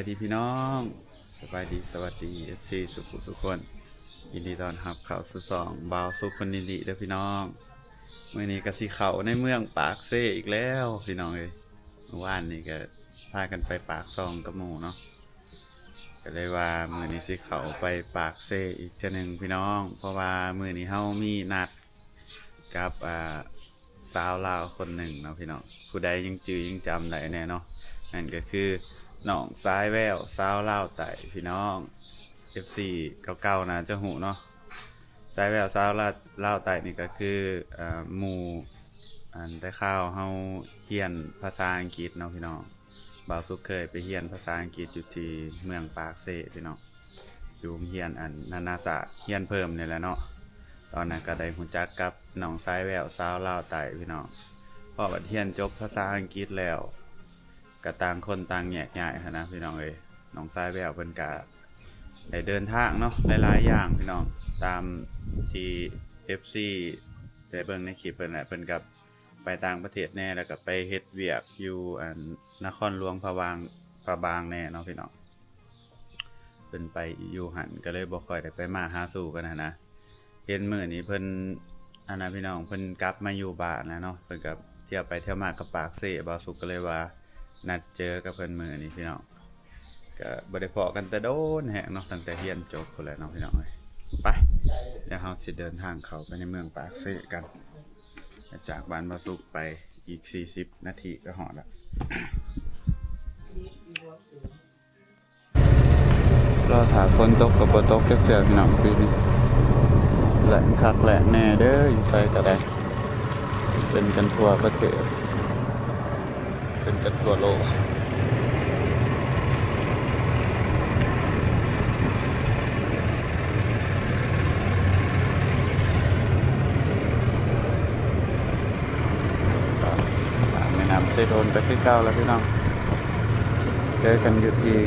ายดีพี่น้องสบายดีสวัสดีFCสุขคนยินดีต้อนรับเข้าสู่สองบ่าวสุขคนดีเด้อพี่น้องมื้อนี้ก็สิเข้าในเมืองปากเซ่อีกแล้วพี่น้องเอ้ยเมื่อวานนี้ก็พากันไปปากซองกับหมู่เนาะก็เลยว่ามื้อนี้สิเข้าไปปากเซ่อีกเทื่อนึงพี่น้องเพราะว่ามื้อนี้เฮามีนัดกับสาวลาวคนหนึ่งเนาะพี่น้องผู้ใดยังจื้อยังจำได้แน่เนาะนั่นก็คือน้องสายแววสาวลาวไต่พี่น้อง FC เก่าๆนะจะหูเนาะสายแววสาวลาวไต่นี่ก็คือหมู่ได้ข่าวเฮาเรียนภาษาอังกฤษเนาะพี่น้องบ่าวสุขเคยไปเรียนภาษาอังกฤษอยู่ที่เมืองปากเซ่พี่น้องอยู่เรียนนานาศาสตร์เรียนเพิ่มนี่แหละเนาะตอนนั้นก็ได้รู้จักกับน้องสายแววสาวลาวไต่พี่น้องพอบัดเรียนจบภาษาอังกฤษแล้วก็ต่างคนต่างแยกย้ายนะพี่น้องเอ้ยน้องสายแววเพิ่นก็ได้เดินทางเนาะหลายๆอย่างพี่น้องตามที่ FC ได้เบิ่งในคลิปเพิ่นแหละเพิ่นก็ไปต่างประเทศแน่แล้วก็ไปเฮ็ดเวียกอยู่นครหลวงพะบางแน่เนาะพี่น้องเพิ่นไปอยู่หั่นก็เลยบ่ค่อยได้ไปมาหาสู่กันนะเห็นมื้อนี้เพิ่นนะพี่น้องเพิ่นกลับมาอยู่บ้านแล้วเนาะเพิ่นก็เที่ยวไปเที่ยวมากับปากเซ่บ่าวสุขก็เลยว่านัดเจอกับเพิ่นมื้อนี้พี่น้องก็บ่ได้พอกันแต่โดนแฮะเนาะตั้งแต่เรียนจบพุ่นแหละเนาะพี่น้องไปเดี๋ยวเราสิเดินทางเข้าไปในเมืองปากเซ่กันจากบ้านบ่าวสุขไปอีก40นาทีก็ฮอดแล้วรอถ้าฝนตกก็บ่ตกจักเทื่อพี่น้องปีนี้แหลงคักแหลงแน่เด้ออยู่ไสก็ได้เป็นกันทั่วประเทศเป็นกันทั่วโลกแม่น้ำเซโดนไปที่เก้าแล้วพี่น้องเจอกันอยู่ที่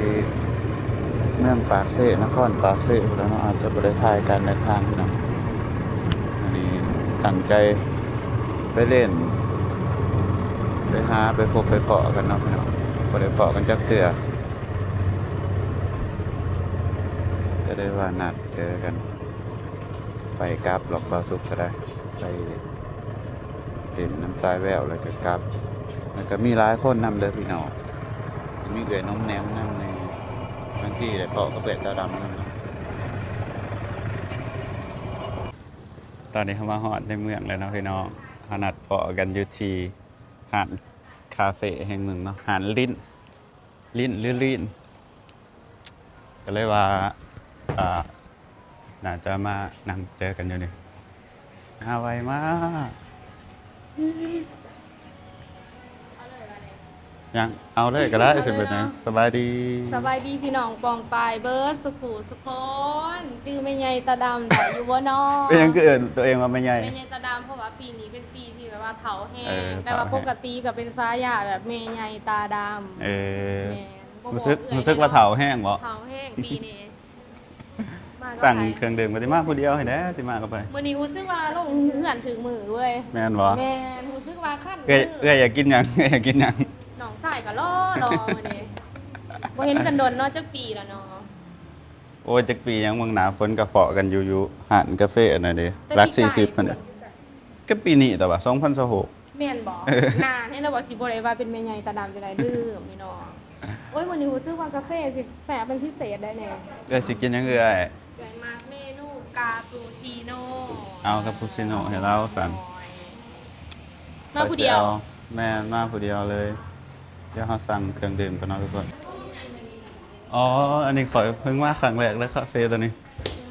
เมืองปากเซ่นครปากเซ่แล้วเนาะอาจจะบริทายการเดินทางพี่น้องอันนี้ตั้งใจไปเล่นไปหาไปพบไปเกาะกันเนาะพี่น้องบ่ได้เกาะกันจักเทื่อจะได้ว่านัดเจอกันไปกลับหลอกบ่าวสุขก็ได้ไปเห็นน้ำทรายแววแล้วก็กลับแล้วก็มีหลายคนนำเด้อพี่น้องมีเกยน้องแนมนั่งในบางที่ได้เกาะกระเป็ดตาดำนั่นตอนนี้เขามาฮอดในเมืองแล้วเนาะพี่น้องนัดเกาะกันอยู่ที่หาดคาเฟ่แห่งหนึ่งเนาะหาดลิ้นหรือลิ้นก็เลยว่าน่าจะมานั่งเจอกันอยู่นี่ไวมากยังเอาเลยก็ได้สิเป็นไงสบายดีพี่น้องปองปายเบิร์ดสุขุสุพนจื้อแม่ใหญ่ตาดำแต่อยู่บ่น้องเป็นยังเกิดตัวเองว่าแม่ใหญ่ตาดำเพราะว่าปีนี้เป็นปีที่แบบว่าเถาแห้งแต่ว่าปกติก็เป็นฟ้าหยาแบบแม่ใหญ่ตาดำรู้สึกว่าเถาแห้งบ่เถาแห้งปีนี้สั่งเครื่องดื่มกันได้มากผู้เดียวให้ได้สิมาก็ไปมื้อนี้รู้สึกว่าลงเหือนถึงมือเว้ยแม่นบ่แม่นรู้สึกว่าคั่นมืออยากกินหยังอยากกินหยังน้องชายก็รอมื้อนี้บ่เห็นกันดนเนาะจักปีแล้วเนาะโอ้ยจักปียังเมืองหนาฝนกระเปาะกันอยู่หาดกาแฟอันนั้นเด้รัก40มันก็ปีนี้แต่ว่า2026แม่นบ่นานให้เราบอกสิบ่ได้ว่าเป็นแม่ใหญ่ตาดำจังได๋ลืมพี่น้องโอ้ยมื้อนี้รู้สึกว่ากาแฟสิแซ่บเป็นพิเศษได้แน่สิกินหยังมากเมนูคาปูชิโน่เอาคาปูชิโน่ให้เราสั่งมาผู้เดียวแม่มาผู้เดียวเลยเดี๋ยวเราสั่งเครื่องดื่มกันเนาะทุกคนอ๋ออันนี้ขอเพิ่งมาครั้งแรกเลยคาเฟ่ตัวนี้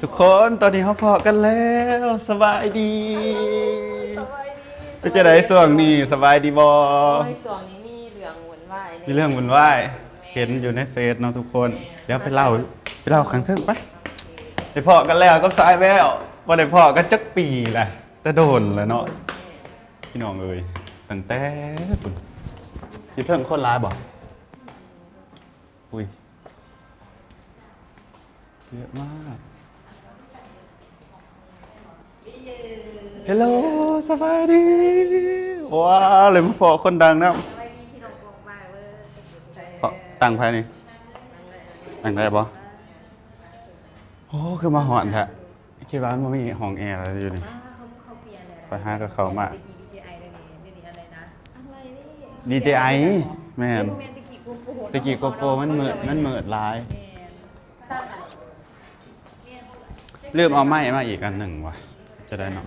ทุกคนตอนนี้เขาพอกันแล้วสบายดีจะได้ส่วงนี้สบายดีบ่ส่วงนี้มีเรื่องวุ่นวายมีเรื่องวุ่นวายเห็นอยู่ในเฟซเนาะทุกคนเดี๋ยวไปเล่าครั้งเทิงไปได้พอกันแล้วก็สายแววบ่ได้พอกันจักปีแหละแต่โดนแล้วเนาะพี่น้องเอ้ยตั้งแต่ปุ่นอยู่เทิงคนร้ายบ่อุ้ยเยอะมากฮัลโหลสบายดีว้าวเลยมาพอคนดังนะต่างภายนี่ อันได้บ่โอ้คือมาหอนแท้คิดว่ามันบ่มีห้องแอร์อะไรอยู่นี่ เขาเปลี่ยนแล้ว ไปหากับเขามา ตะกี้ DJI เลยนี่เดี๋ยวนี้อะไรนะ อะไรนี่ DJI แม่น โมเมนต์ตะกี้กูโอ้โห ตะกี้โกโปรมันเหมือดหลาย แม่นสร้างอะไร ลืมเอาไม้มาอีกอันหนึ่งว่ะจะได้เนาะ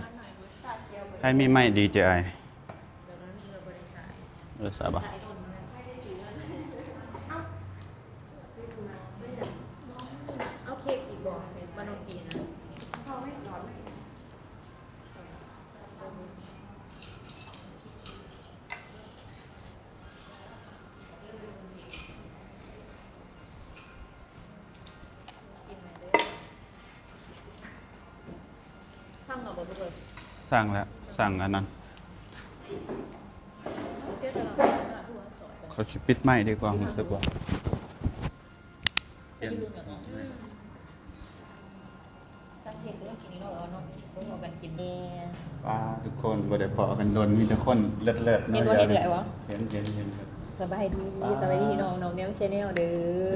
ให้มีไม้ DJI เดี๋ยวนั้นมีกับบริษัท ทราบป่ะ เอาเค้กอีกบ่มานมปีนะเขาไม่ร้อนกินไหนเด้อทำกับบ่เบิด สั่งแล้วสั่งอันนั้น เดี๋ยวจะลองหาหัวสอน เขาชิปิดไม้ดีกว่ารู้สึกว่าเปลี่ยน ตั้งเทปเรื่องกินนี่เนาะเนาะพวกเรากันกินแดง ป้าทุกคนบ่ได้พอกันโดนมีแต่คนเลิศๆ เห็นว่าเห็นเหรอวะ เห็น สบายดีสบายดีพี่น้องน้องเนี้ยมชแนลเด้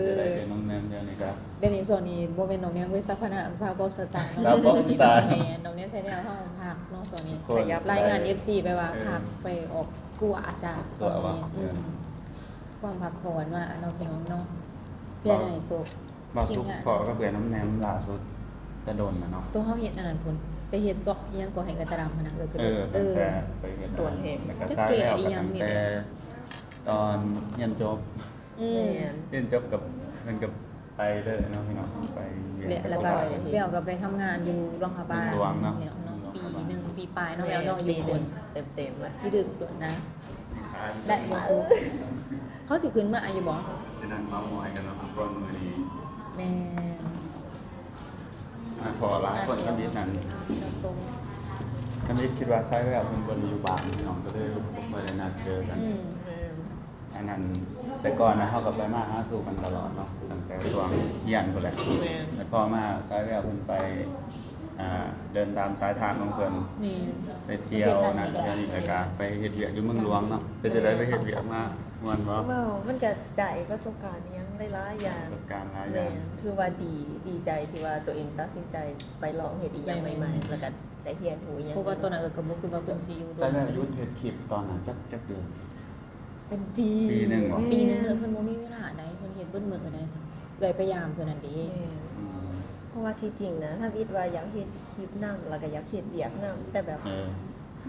จะได้ อ เป็นน้องแนมเดียวนี่ครับ เดี๋ยวนี้ส่วนนี้โบเป็นน้องเนี้ยมเว้ยซักพนามซาวบ๊อบสตาร์ ซาวบ๊อบสตาร์ แม่น้องเนี้ยมชแนลห้องพักเนาะส่วนนี้ คน รายงาน FC ไปว่าพักไปออกกู้อาจารย์ตอนนี้ความพักผ่อนว่าเราพี่น้องเนาะเพื่อนไหนสุข บาสุกพอก็เบื่อน้ำแนมล่าสุดแต่โดนนะเนาะ ตัวเฮาเฮ็ดอันนั้นพุ่นแต่เฮ็ดซอกอิหยังก็ให้กระตารางพนักคือ ตั้งแต่ไปเห็น ตรวจเห็น แล้วก็ซ้ายแล้วก็ตั้งแต่ตอนเรียนจบ อืม เรียนจบกับเพิ่นกับไปเลยเนาะพี่น้องไปเรียน แล้วก็เบี้ยวก็ไปทำงานอยู่โรงพยาบาล หลวงเนาะ พี่น้องเนาะปีหนึ่งปีปลายเนาะแล้วเนาะอยู่คน เต็มเลย ที่ดึกด่วนนะ ได้บ่ครูเขาสิขึ้นมาอายุบ่ สินั่งเมาหมอยกันเนาะทุกคนมื้อนี้ แม่ พอหลายคนก็ดีนั่น ตรง อันนี้คิดว่าใช้ไว้เอาเป็นบนอยู่บ้านพี่น้องก็เลยบ่ได้นัดเจอกัน อืม อันนั้นแต่ก่อนนะเฮาก็ไปมาหาสู่กันตลอดเนาะตั้งแต่ช่วงเรียนพุ่นแหละ แม่น แล้วพอมาสายแววเพิ่นไปเดินตามสายทางของเพิ่น นี่ ไปเที่ยวนั่นเที่ยวนี่แล้วก็ไปเฮ็ดเวียกอยู่เมืองหลวงเนาะเป็นจะได้ไปเฮ็ดเวียกมาม่วนบ่ ว้าวมันจะได้ประสบการณ์อิหยังหลายๆอย่าง ประสบการณ์หลายอ แม่ ย่าง นถือว่าดีใจที่ว่าตัวเองตัดสินใจไปลองเฮ็ดอีหยังใหม่ๆแล้วก็ได้เรียนรู้อีหยัง เพราะว่าตัวนั้นก็บ่คิดว่าเพิ่นสิอยู่ สายแววหยุดเฮ็ดคลิปตอนนั้นจักเดือน เป็นปี ปีหนึ่งเหรอ ปีหนึงเด้อเพิ่นบ่มีเวลาใดเพิ่นเฮ็ดเบิดมื้อได้เอ้ยพยายามเพิ่นนั่นเด้ แม่น อืม เพราะว่าที่จริงนะถ้าวิดว่าอยากเฮ็ดคลิปนำแล้วก็อยากเฮ็ดเวียกนำแต่แบบ เออ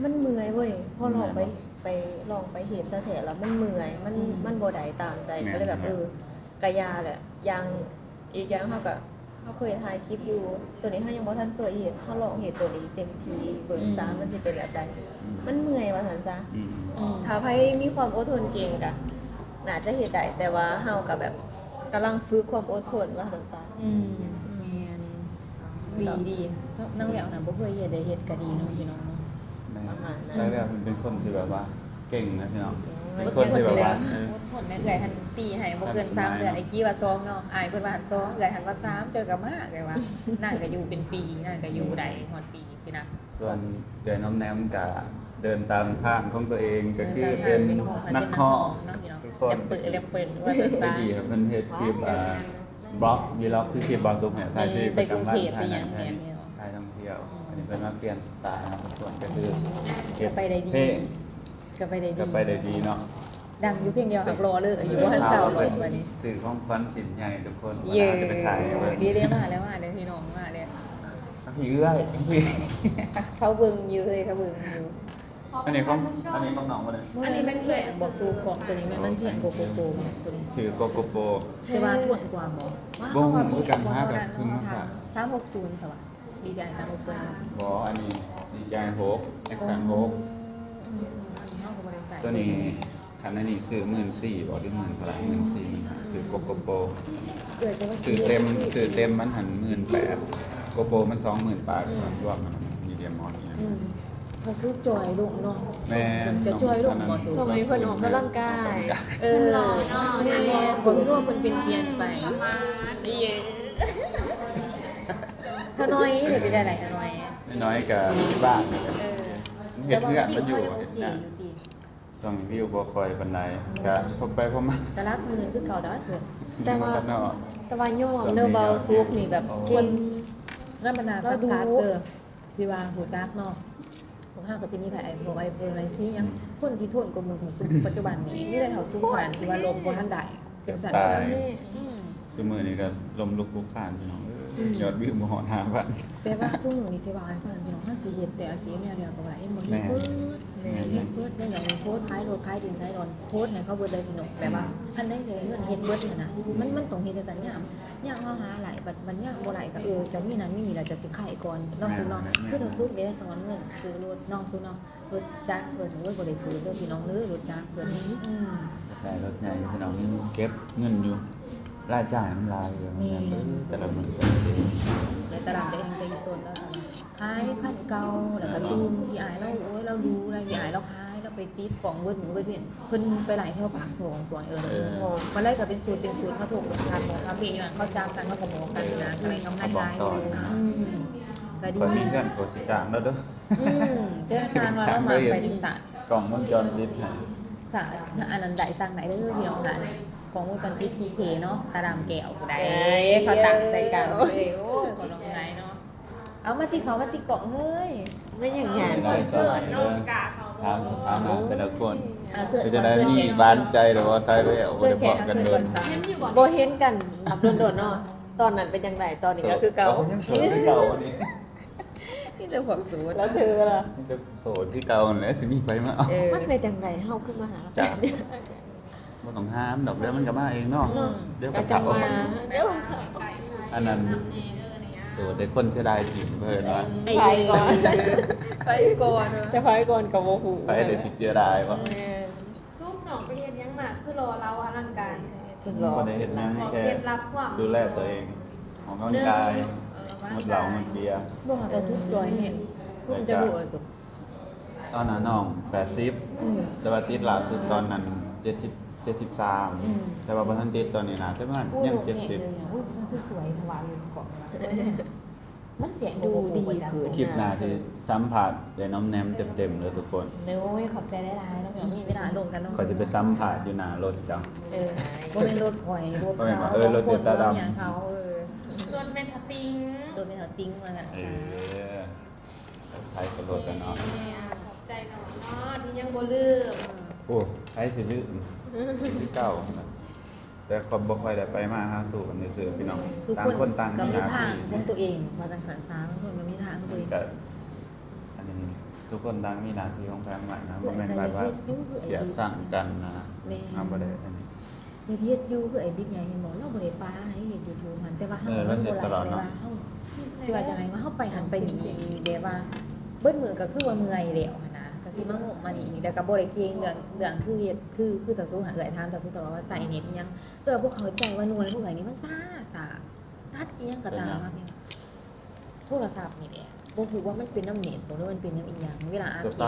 มันเมื่อยเว้ยพอลอง เมื่อย ไปลองไปเฮ็ดซะแท้แล้วมันเมื่อยมันบ่ได้ตามใจ แม่น ก็เลยแบบ แม่น กะยาแหละยังอีกอย่างเฮาก็เฮาเคยถ่ายคลิปอยู่ตัวนี้เฮายังบ่ทันเคยเฮ็ดเฮาลองเฮ็ดตัวนี้เต็มที่เบิ่งซะมันสิเป็นแบบใดมันเมื่อยว่าซั่นซะ อืม อืม ถ้าไผมีความอดทนเก่งก็น่าจะเฮ็ดได้แต่ว่าเฮาก็แบบกำลังฝึกความอดทนว่าซั่นซะ อืมแม่นดีนางแววน่ะบ่เคยเฮ็ดได้เฮ็ดก็ดีเนาะพี่น้องเนาะ แม่ ประมาณนั้น สายแววเพิ่นเป็นคนที่แบบว่าเก่งนะพี่น้อง อืม เป็นคนที่แบบว่า อดทนนะเอื้อยหันตีให้บ่เกิน3เดือนไอ้กี้ว่า2เนาะอายเพิ่นว่าหัน2เอื้อยหันว่า3เจอกันมาเอ้ยว่านางก็อยู่เป็นปีนางก็อยู่ได้ฮอดปีสินะ ส่วนเดือนน้อมแนมกะเดินตามทางของตัวเองก็คือเป็นนักข้อ เนาะพี่น้อง ทุกคน เล็บเปิดว่าจะ ตะ ตา กี้ครับเป็นเฮ็ดคลิปบล็อกวีล็อกคือคลิปบอลซุปเนี่ยถ่ายซีประจำวันถ่ายหนังถ่ายท่องเที่ยวอันนี้เป็นมาเปลี่ยนสไตล์นะครับส่วนก็คือเฮ็ด ไปได้ดี เพลง ก็ไปได้ดี ก็ไปได้ดีเนาะ ดังอยู่เพียงเดียวหักรอเลยอยู่ว่าหันเสาก่อนวันนี้ สื่อของควันสินใหญ่ทุกคน เย่ จะไปถ่ายไว้ ดีเด้มาแล้วมาเลยพี่น้องมาเลย พี่เอื้อยพี่ เขาเบิ่งอยู่เลยเขาเบิ่งอยู่ อันนี้ของน้องมาเลย อันนี้มันเพียงบอกซูของตัวนี้มันเพียงโกโกโกตัวนี้ ถือโกโกโป แต่ว่าถ่วนกว่าบอกว่า บ่ฮู้คือกันหาแบบครึ่งภาษา 360ค่ะว่าดีใจ360 บออันนี้ดีใจโฮกเอ็กซันโฮก ตัวนี้คันอันนี้ซื้อ14,000บ่หรือ10,000เท่าไหร่14,000ซื้อโกโป เกิดจะว่า ซื้อเต็มมันหัน18,000โกโปมัน20,000บาทรวมมันมีเดียมมอนเนี่ย เขาคือจอยลุงเนาะ แม่ จะจอยลุงบ่ ช่วงนี้เพิ่นออกกำลังกาย เออผมรู้ว่ามันเป็นเปลี่ยนไป นี่ ถ้าน้อยเดี๋ยวไปได้ไหนถ้าน้อย น้อยกับที่บ้านนี่แหละ เออ เฮ็ดเพื่อนมันอยู่ โอ เฮ็ด เค งาน อยู่ดี ช่วงนี้วิวบ่ค่อยปานใดก็พอไปพอมา แต่รักมือคือเก่าแต่ว่าเถอะ แต่ว่า เนาะ แต่ว่าย่อมเด้อเบาซุกนี่แบบเก่ง นั่นบรรดา เรา สัก ดู พักเด้อที่ว่าหูจักเนาะพวกห้าก็จะมีไผไอ้พวกไอ้เพิ่นไอ้ซี่ยังคนที่ทนกับมือของซุปปัจจุบันนี้มีแต่เฮาซุปขนาดที่ว่าลมบ่ทันได้จังซั่น ตาย อืม ซุมื้อนี้ก็ลมลุกคลุกคลานพี่น้องยอดวิวบ่ฮอด5,000 แต่ว่าซุมื้อนี้สิว่าให้ฟังพี่น้องเฮาสิเฮ็ดแต่อาชีพแนวเดียวก็บ่ได้เฮ็ดบ่เฮ็ดเบิดเฮ็ดเบิดได้อย่างโพสต์ขายรถขายดินขายดอนโพสต์ให้เขาเบิดเลยพี่น้องแบบว่าอันใดสิได้เงินเฮ็ดเบิดเนี่ยนะมันต้องเฮ็ดจังซั่นยามเฮาหาหลายบัดยามบ่หลายก็จะมีนั้นมีนี่ล่ะจะสิขายก่อนเนาะซุเนาะคือถ้าซุเด้ตอนเงินคือรถน้องซุเนาะรถจักรเพิ่นโอ้ยบ่ได้ถือเด้อพี่น้องเด้อรถจักรเพิ่นได้รถใหญ่พี่น้องเก็บเงินอยู่รายจ่ายมันหลายอยู่แต่ละมื้อแต่ละเดือน ในตลาดจะเองไปต้นแล้วขายคันเก่าแล้วก็ลืมพี่อายเราโอ้ยเรารู้อะไรพี่อายเราขายเราไปติดกล่องเบิดมือเบิดเวียนเพิ่นไปหลายแถวปากสวนมันเลยก็เป็นสูตรเขาถูกทานของคาเฟ่อยู่เขาจ้างกันเขาก็บอกกันนะอะไรทำให้หลายอยู่ก็ดี คนมีเพื่อนโคสิกลางแล้วเด้อ เจ้าสร้างเรามาไปดิสาน กล่องวงจรปิดให้ สาอันนั้นได้สร้างไหนเด้อพี่น้องหานของวงจรปิดทีเคเนาะตาดำแก้วได้เขาตั้งใจกันเลยโอ้ยคนลงไงเนาะเอามาตีเขามาตีเกาะเฮ้ย ไม่อย่างงาน ได้ เชิญ ส ช วั ว ส น ดีถามสถานะแต่ละคน เสื้อ จะได้มีบานใจหรือว่าไซส์แล้วบ่ได้บอกกันเดิน เห็นอยู่บ่ บ่เห็นกันอับโดนๆเนาะตอนนั้นเป็นจังไดตอนนี้ก็คือเก่า ยังโสดคือเก่าวันนี้ ที่เธอฝักสูตร แล้วเธอล่ะ มันก็โสดคือเก่านั่นแหละสิมีไปมาเอา มันเป็นจังไดเฮาขึ้นมาหา จ้าบ่ต้องห้ามดอกเดียวมันก็มาเองเนาะเดี๋ยว ก็ ก็ จั จั ง บ มาเดี๋ยว อันนั้นโสดได้คนเสียดายถิ่มเพิ่นว่า ไปก่อนไปก่อน จะพายก่อนกับบ่ฮู้ ไปได้สิเสียดายบ่ ซุปหนองไปเฮ็ดหยังมาคือรอเราอลังการ เพิ่นรอ บ่ได้เฮ็ดหยัง ขอ แค่ เคล็ดลับความ ดูแลตัวเองออกกำลังกายงดเหล้างดเบียร์ บ่แต่ทุกจอยเห็นคุณจะดูเออ ตอนนั้นน้อง80แต่ว่าติดล่าสุดตอนนั้น73แต่ว่าบ่ทันติดตอนนี้นะแต่ว่ายัง70 อุ้ยคือสวยถวายอยู่เกาะมันแจ๋ง คลิปหน้าสิสัมผัสได้น้อมแนมเต็มๆเลยทุกคน เดี๋ยวขอบใจได้หลายแล้วเดี๋ยวมีเวลาลงกันเนาะ ก็จะไปสัมผัสอยู่หน้ารถจัง บ่เป็นรถข่อยรถ บ่แม่นว่า รถเด็ดตาดำ อย่างเขารถเมทาติง รถเป็นเขาติ้งมาแล้ว ใครก็รถกันเนาะ ขอบใจหน่อยเนาะที่ยังบ่ลืม โอ้ใครสิลืมที่เก่านะแต่คนบ่ค่อยได้ไปมาหาสู่กันซื่อๆพี่น้องต่างคนต่าง ก็ มี มี หน้า ทาง ที่ ของตัวเองมาทางสันสาทุกคนก็มีทางของตัวเอง ก็อันนี้ทุกคนต่างมีหน้าที่ของทางใหม่นะบ่แม่นแบบว่าเสียสั่งกันนะเอาบ่ได้อันนี้ เฮ็ดอยู่คือไอ้บิ๊กใหญ่เห็นบ่เราบ่ได้ปาไหนเฮ็ด YouTube มันแต่ว่าเฮาบ่ได้เฮาสิว่าจังได๋ว่าเฮาไปหันไปนี่เด้ว่าเบิดมือก็คือว่าเมื่อยแล้วหั่นนะก็สิมางมมานี่แล้วก็บ่ได้เก่งเรื่องคือเฮ็ดคือต่อสู้หาเอื้อยถามต่อสู้ตลอดว่าใส่เน็ตอีหยังบ่เข้าใจว่าหน่วยพวกเอื้อยนี่มันซ่าตัดอีหยังก็ตามมาเพียงโทรศัพท์นี่แหละบ่ฮู้ว่ามันเป็นน้ำเน็ตบ่หรือมันเป็นน้ำอีหยังเวลาอ่านคลิ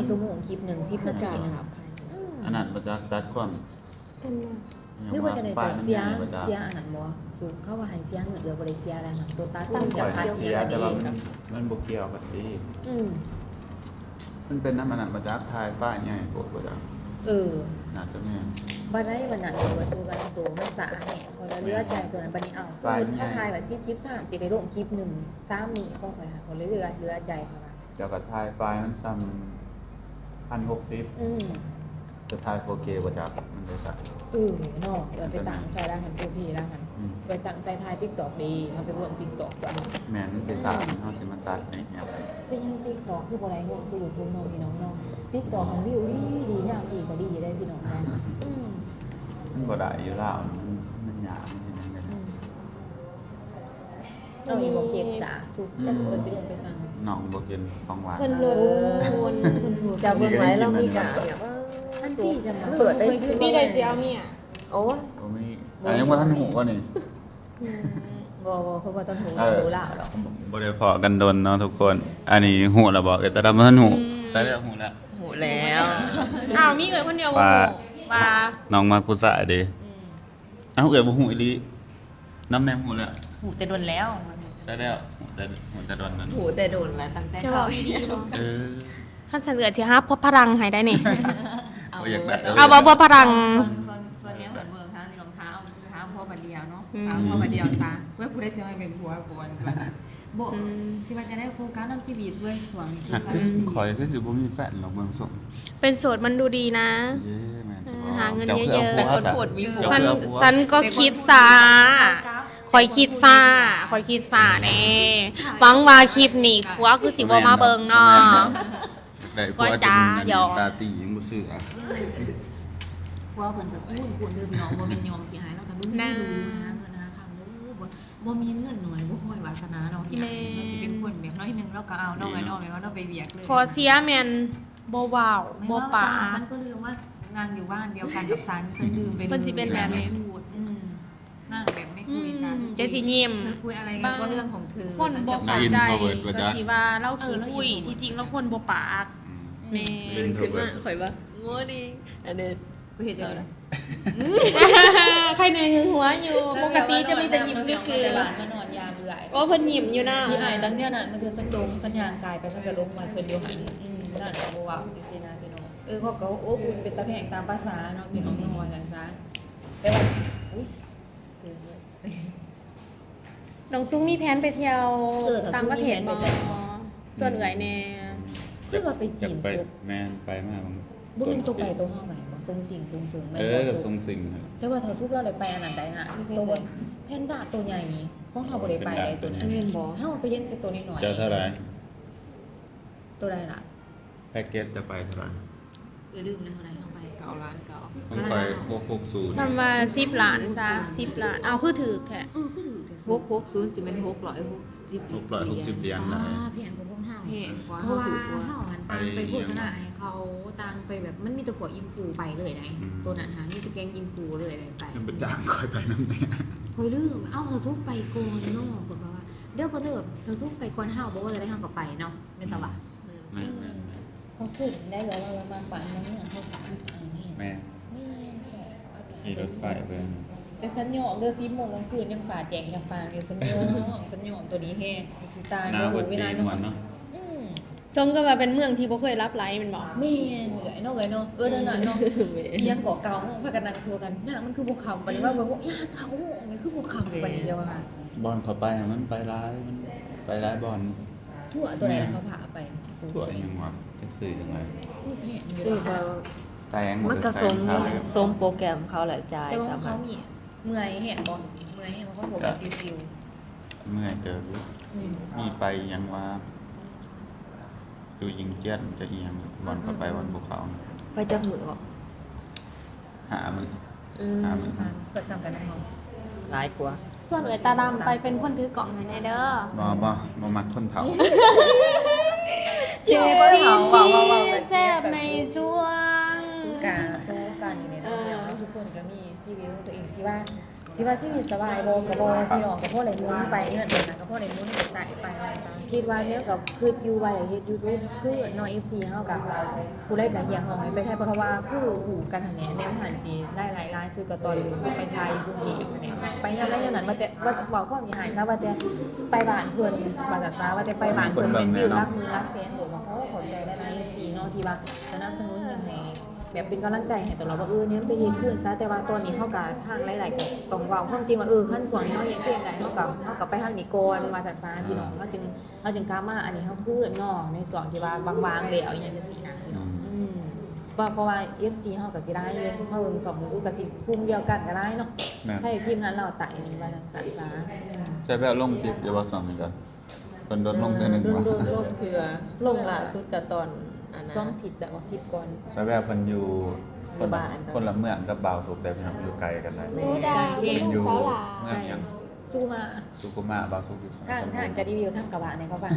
ป 3-4 ชั่วโมงคลิปหนึ่ง10 นาที ครับใคร อันนั้นบ่จักตัดความ หรือว่าจะได้ ไฟ จะ มัน เสีย ใหญ่บ่จัก อันนั้นบ่สูตรเขาว่าให้เสียเงินเดือนบ่ได้เสียแล้วนะตัวตัด ตั้ ตั้ ง ง ใจ จะพัด เสียแต่ว่ามันบ่เกี่ยวกันดี อืม มันเป็นน้ำมันบ่จักทายฟ้าใหญ่โพดบ่จัก น่าจะแม่น บ่ได้วันนั้นเปิดสู้กันตัวมันสาแหะพอเราเลือกใจตัวนั้นบัดนี้เอาถ้าทายว่า10คลิป3สิได้ลงคลิป1 3มื้อของข่อยหาคนเลือกใจค่ะว่า เจ้าก็ทายไฟล์มันซ้ำ1,060 อืม จะทาย 4K บ่จักมันได้สัก เนาะเดี๋ยวไปตั้งใส่ร้านหันตัวพี่ร้านหันไปตั้งใส่ทาย TikTok ดีมันไปเบิ่ง TikTok ตัว แม่นมันสิสามเฮาสิมาตัดนี่ครับ เป็นยัง TikTok คือบ่ได้เงินคือ YouTube เนาะพี่น้องเนาะ TikTok มันวิวดียามดีก็ดีได้พี่น้องเนาะมันบ่ได้อยู่แล้วมันยากมันเฮ็ดจังได๋ เอาอีบ่เค้กตาสุกจักเพิ่นสิลงไปสั่ง น้องบ่กินของหวาน เพิ่นโลน จะเบิ่งไหมเรามีกะเนี่ยว่า อันที่จัง เปิดได้ พี่ได้สิเอาเมีย โอ้ย บ่มียังบ่ทันหูว่านี่ บ่คือว่าต้นหูดูลาวหรอก บ่ได้พอกันดนเนาะทุกคน อันนี้หูแล้วบ่แต่ดำบ่ทันหูใส่แล้วหูแล้ว โหแล้ว อ้าวมีเอ๋ยคนเดียวบ่ ว่า ฮู้ว่า น้องมักผู้ชายเด้เอ้าเอ้ยบ่หูอีหลีน้ำแนมหูแล้ว หูแต่โดนแล้ว ใส่แล้วหูแต่ดนนั้น โหแต่โดนแล้วตั้งแต่ จะ เขา บอกดีบ่ เออ คันเสนอที่ฮับพบพลังให้ได้นี่ บ่อยากได้ เอาบ่พลัง ส่วนนี้เหมือนเบิ่งค่ะมีรองเท้าพ เอาเข้ามาเดียวซะเว้ยผู้ได้สิมาเป็นผัวก่อนบ่สิว่าจะได้โฟกัสนำชีวิตเว้ยช่วงนี้ หักคือคอยคือสิบ่มีแฟนหรอกเบิ่งส่ง เป็นโสดมันดูดีนะ เย้แม่นสิบ่ หาเงินเยอะๆ จ้า แต่ คือ คน เอา โค ผัว ตรมีผัว เจ้า ฉัน คือเอาผัว ฉันก็คิดซาคอยคิดซาแน่หวังว่าคลิปนี้ผัวคือสิบ่มาเบิ่งเนาะ ได้ผัว ก็ จ จ้าน นั่น หยอก ตาตียังบ่ซื้ออ่ะ ผัวเพิ่นก็คูณเด้อพี่น้องบ่แม่นยอมสิหายแล้วก็ดูหาเงินหาคำเด้อบ่มีเงินหน่วยบ่ค่อยวาสนาเนาะอย่างเราสิเป็นคนแบบน้อยนึงเราก็เอาน้องไอ้น้องเลยว่าเราไปเวียกเลย ขอเสียแม่นบ่ว้าว ไม่ บ่ ว่า ปา ฉันก็ลืมว่านางอยู่บ้านเดียวกันกับฉันลืมไป มันสิเป็นแบบนี้ พูดนั่งแบบไม่คุยกัน จะสิยิ้ม เธอคุยอะไรกันก็เรื่องของเธอ คนบ่ ฉั เข้า จะ ใจ Introvert ว่า ก็ จ๊ะ สิว่าเราขี้คุยที่จริงแล้วคนบ่ปากแม่ ตื่นขึ้นมาข่อยว่า morning อันนี้ ไปเห็นจังเลย ใครในหึงหัวอยู่ ปกติจะมีแต่ยิ้มซื่อ แต่บ้านมานอนยามเบื่อ ๆโอ้เพิ่นยิ้มอยู่นะ พี่อายตั้งเนี่ยน่ะมันคือสันดงสัญญาณกายไปสันกระลงมาเพิ่นอยู่หันน่าจะบ่ว่าจังซี่นะพี่น้องเขาก็โอ้บุญเป็นตะแพงตามภาษาเนาะพี่น้องน้อยกันซะแต่ว่าอุ้ยตื่นเลย น้องซุ้งมีแผนไปเที่ยว ถ้า ต่างประเทศ ซุ้ บ่ งมีแผนไปไส ส่วนเอื่อยแน่ คือว่าไป จะ จีน ไป สุด แม่นไปมาก บ่เป็นตัวไปตัวห้าใหม่บ่ทรงสิ่งทรงสึงแม่น เอ บ่ อ สุด ทรงสิ่งครับ แต่ว่าเท่าทุกเราได้ไปอันนั้นได้น่ะตัวแพนด้าตัวใหญ่ของเฮาบ่ได้ไปได้ตัวนั้น แม่นบ่ เฮาไปเห็นแต่ตัวน้อยๆ เจ้าเท่าไหร่ ตัวใดล่ะ แพ็กเกจจะไปเท่าไหร่ ลืมเลยเท่าไหร่เฮาไป9ล้าน9 ต้องไป660 ซ้ำว่า10ล้านซะ10ล้านเอาคือถูกแท้ คือถือแต่ 660สิเป็น660 660เหรียญได้ แพงกว่าพวกเฮา แพงกว่า เพราะว่า เฮาถือว่า เฮาหันตามไปโฆษณาให้เขาตามไปแบบมันมีแต่พวกอินฟูไปเลยนะตัวนั้นหามีแต่แก๊งอินฟูเลยอะไรไป ยังไปจ้างคอยไปน้ำเนี่ย คอยลืมเอ้าเธอซุกไปก่อนเนาะเพิ่นก็ว่าเดี๋ยวก็เลิกเธอซุกไปก่อนเฮาบ่ว่าจะได้เฮาก็ไปเนาะแม่นตะว่า แม่แม่ ก็คุ้มได้ก็ว่ามาปานบางเรื่องเขาสามารถให้ แม่ นี่อากาศ ขี่รถไฟไป แต่สัญญอมเด้อ10 โมงกลางคืนยังฝ่าแจงยังฟางอยู่สัญญอมตัวนี้แฮงสิตาย หน้า บ่ บ รู้ ด เว ดี ลาน น อ วล น เนาะ อืม สมก็ว่าเป็นเมืองที่บ่เคยรับไหลแมันบ่ แม่เหนื่อยเนาะเนาะนั่นน่ะเนาะเลี้ยงก่อเก่าพากันนั่งซัวกันน่ะมันคือบ่คำปานนี้ว่าเบิ่งว่ายาเก่านี่คือบ่คำปานนี้เดียวว่า บอลเขาไปอะมันไปร้ายมันไปร้ายบอล ทั่วตัวไหนนะเขาพาไป ทั่วยังวะจะสื่อยังไง พูดแห้งอยู่ คือ แล้ว ว่า แซง มันก็ แซ ส ง ม พาไป สมโปรแกรมเขาแหละจ่าย แต่ว่า สา เขา มารถ มีเมื่อยแห้งบ่เมื่อยแห้งเขาบอกว่าฟิว เมื่อยเจอ มีไปยังว่าดูยิงเจ็ดจะเอียงบอลเข้าไปบอลภูเขา ไปจับมือออก หามือ อืม หามือ ๆก็จำกันได้เนาะ หลายกว่า ส่วนเอื่อยตาดำไปเป็นคนถือกล่องให้แน่เด้อ บ่มักคนเผา เจ็บจีแซ่บในสวง กาสู้กันอยู่ในนั้นทุกคนก็มีชีวิตของตัวเองสิว่าชีวิตสบายบ่ก็บ่พี่น้องก็พอได้มุ้นไปเงินนั้นก็พอได้มุ้นใส่ไปอะไรจ้ะคิดว่าเนี้ยกับคืออยู่ไว้เฮ็ด YouTube คือน้อย FC เฮากับผู้ใดก็เฮียงเฮาให้ไปไทยเพราะว่าคือหูกันหั่นแหละแนวหันสิได้หลายๆซื้อก็ตอนไปไทยกรุงเทพเนี่ยไปยามใดยามนั้นว่าแต่ว่าจะบอกความมีหายซะว่าแต่ไปบ้านเพิ่นว่าจัดซะว่าแต่ไปบ้านเพิ่นเป็นวิวรักมือรักแสนโดยก็ขอบใจหลายๆ FC เนาะที่ว่าสนับสนุนยังให้แบบเป็นกำลังใจให้ตลอดว่าเนี่ยไปเฮ็ดเพื่อนซะแต่ว่าตอนนี้เฮาก็ทางหลายๆก็ต้องเว้าความจริงว่าคันส่วนที่เฮาเฮ็ดเพียงใดเฮาก็ไปทางนี้ก่อนว่าจัดซะพี่น้องเฮาจึงกล้ามาอันนี้เฮาคือเนาะในส่วนที่ว่าบางๆแล้วอย่างจังซี่นะพี่น้องเพราะว่า FC เฮาก็สิได้เฮาเบิ่ง2มื้อก็สิกลุ่มเดียวกันก็ได้เนาะ แม่ ถ้าทีมงานเราไต่นี่ว่าจัดซะ ใช่แบบลงคลิปอย่าว่าสองนี่กันเป็นโดนลงเดือนหนึ่ง โดน วะ โดนลงเถื่อลงล่าสุดจะตอนอันนั้น 2ทิศแล้วทิศก่อน ใช่แบบเพิ่นอยู่คนละ บ้าน คนละเมืองกับบ่าวสุกแต่เพิ่นอยู่ไกลกันเลย โอ้ดา เพิ่นอยู่ สาวหลา เมืองหยัง สู้มา สุขุมะบ่าวสุกอยู่ ทางจะรีวิวทางกระบะเนี่ยเขาฟัง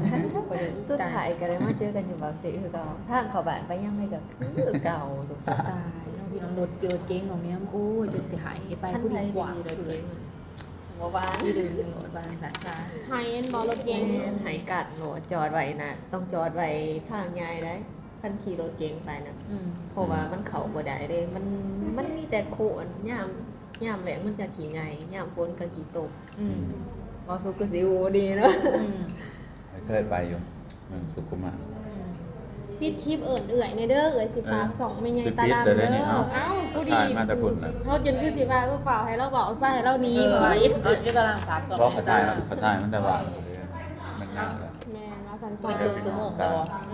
ก็เลย สุดท้ายก็ได้มาเจอกันอยู่บางสีคือเก่าทางเขาบ้านไปยังไงก็คือเก่าทุก ส สา ไตล์น้องพี่น้องโดดเกิดเก่งของเนี้ยโอ้ยจะเสียหายไป ขั้น ผู้ ไท ดี ย กว่า ดีเรา เกิ เก่ ด งว่าว่า ที่ดึงโหลดบางสายตา ไฮเอ็นบอลรถเก๋ง หายกัดโหนจอดไว้นะต้องจอดไว้ทางยายได้คันขี่รถเก๋งไปนะเพราะว่ามันเขาบ่ได้เด้มันมีแต่โคนยามแหลงมันจะขี่ไงยามฝนก็ขี่ตกบอสุกก็สิโอดีเนาะ เคยไปอยู่เมืองสุขุมะ ปิดคลิปเอิ้นเอื่อยในเด้อเอื่อยสิฝากสองแม่ใหญ่ สิ ตา ปิด ดำ แต่ เด้ ได้นี่ อ เอ้า เอ้ากูดี ถ่ายมาแต่พุ่นน่ะ เขาจนคือสิว่าเพื่อฝากให้เราบอกซะให้เราหนี้ไว้ ก็ตารางฝากก่อน เพราะเขาถ่ายมันแต่ว่ามันนั่งเลย แม่เนาะสัน เดินสมองก่อ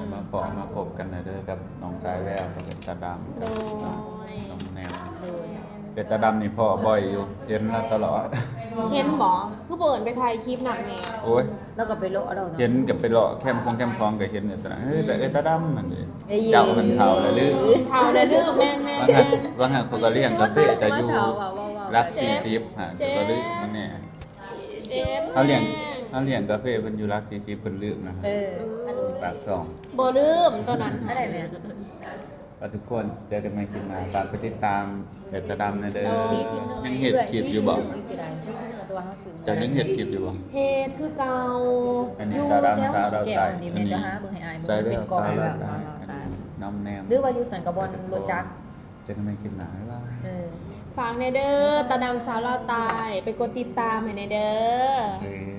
น มาพอมาพบกันหน่อยเด้อกับน้องสายแววกับเป็นตาดำ โดย น้องแนว เลย เป็นตาดำนี่พ่อบ่อยอยู่เห็นแล้วตลอด เห็นบ่คือเปิดไปถ่ายคลิปหนักแน่ โอ้ย แล้วก็ไปโลเราเนาะ เห็นกับไปเลาะแคมคองก็เห็นอยู่ตอนนั้นเฮ้ยแต่ตาดำนั่นเอง เอ้ย เจ้ามันเข่าแล้วลืม เท่าได้ลืมแม่น ว่าหันเขาก็เลี้ยงกาแฟแต่อยู่รัก40ฮะก็ลืมมันแน่ เจ็บ เขาเลี้ยงกาแฟเพิ่นอยู่รัก40เพิ่นลืมนะ ปากซอง บ่ลืมตอนนั้น อะไรแม่ ว่าทุกคนเจอกันใหม่คลิปหน้าฝากไปติดตามเป็ดตาดำในเด้อ ซีที่เนื้อ ยังเห็ดคลิปอยู่บ่ ซีที่เนื้อตัวเฮาซื้อ จะยังเห็ดคลิปอยู่บ่ เฮ็ดคือเก่า อันนี้ตาดำสาวเราใจ อันนี้แม่จะหาเบิ่งให้อาย ใส่ เบิ่ง เรื่ เป็ อน ง กอง สาวเรา แล้ว ใจน้ำแนม หรือว่าอยู่สันกระบอนรถจักร เจอกันใหม่คลิปหน้าบ๊ายบาย เออ ฝากในเด้อตาดำสาวลาวตาย ไปกดติดตามให้ในเด้อ เจอ